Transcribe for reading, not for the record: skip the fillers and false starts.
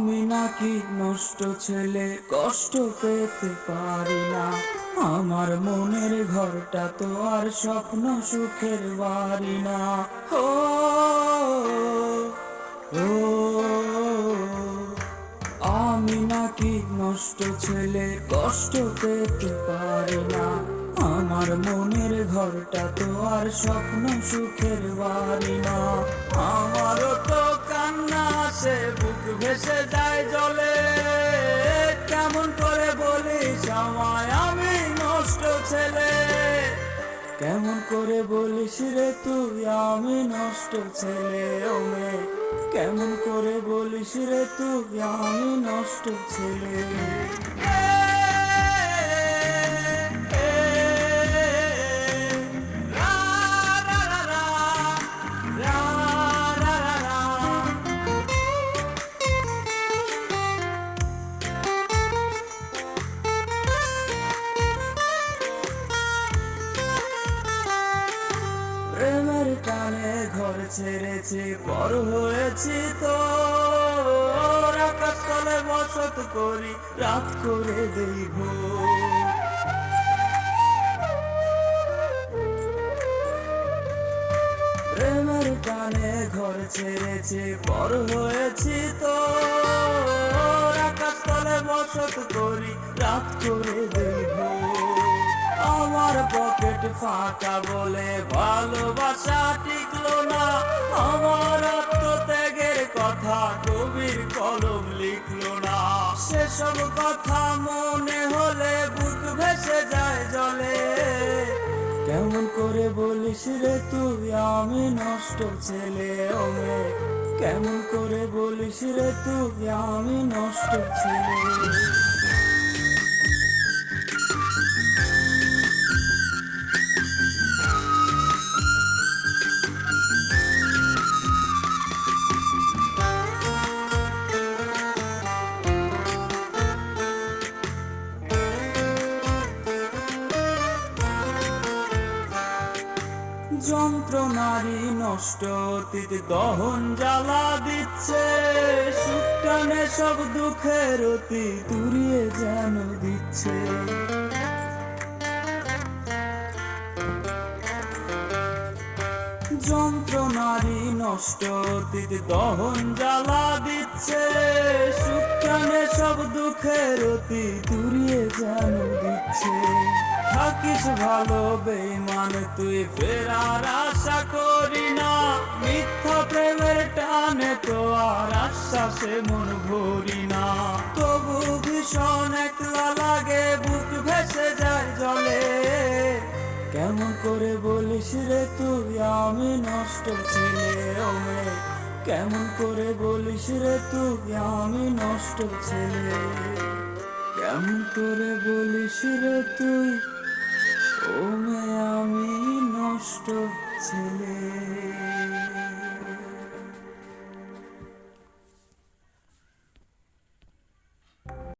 আমি নাকি নষ্ট ছেলে, কষ্ট পেতে পারি না। আমার মনের ঘরটা তো আর স্বপ্ন সুখের বাড়ি না। ও ও আমি নাকি নষ্ট ছেলে, কষ্ট পেতে পারি না। আমার মনের ঘরটা তো আর স্বপ্ন সুখের বাড়ি না। আমারও তো কান্না আসে, বুক ভেসে যায় জলে। কেমন করে বলিস আমায় আমি নষ্ট ছেলে? কেমন করে বলিস রে তুই আমি নষ্ট ছেলে? ও মেয়ে, কেমন করে বলিস রে তুই আমি নষ্ট ছেলে? প্রেমের টানে ঘর ছেড়েছি, বড় হয়েছি তো আকাশ তলে বসত করি, রাত করে দেই ভোর। প্রেমের টানে ঘর ছেড়েছি, বড় হয়েছি তো আকাশ তলে বসত করি, রাত করে দেই ভোর। আমার পকেট ফাঁকা বলে ভালোবাসা টিকলো না। আমার আত্মত্যাগের কথা কবির কলম লিখলো না। সেসব কথা মনে হলে বুক ভেসে যায় জলে। কেমন করে বলিস রে তুই আমি নষ্ট ছেলে? ও মেয়ে, কেমন করে বলিস রে তুই আমি নষ্ট ছেলে? যন্ত্রণারী নষ্ট অতীত দহন জ্বালা দিচ্ছে। সুটানে সব দুঃখের অতি দূরিয়ে যেন দিচ্ছে। যন্ত্রণারী নষ্ট অতীত দহন জ্বালা দিচ্ছে। সুটানে সব দুঃখের অতি দূরিয়ে যেন দিচ্ছে। থাকিস ভালো বেঈমান তুই, ফেরার আশা করি না। মিথ্যা প্রেমের টানে তো আর আশ্বাসে মন ভরি না। তবু ভীষণ একলা লাগে, বুক ভেসে যায় জলে। কেমন করে বলিস রে তুই আমি নষ্ট ছেলে? ও মেয়ে, কেমন করে বলিস রে তুই আমি নষ্ট ছেলে? কেমন করে বলিস রে তুই ও মেয়ে আমি নষ্ট ছেলে?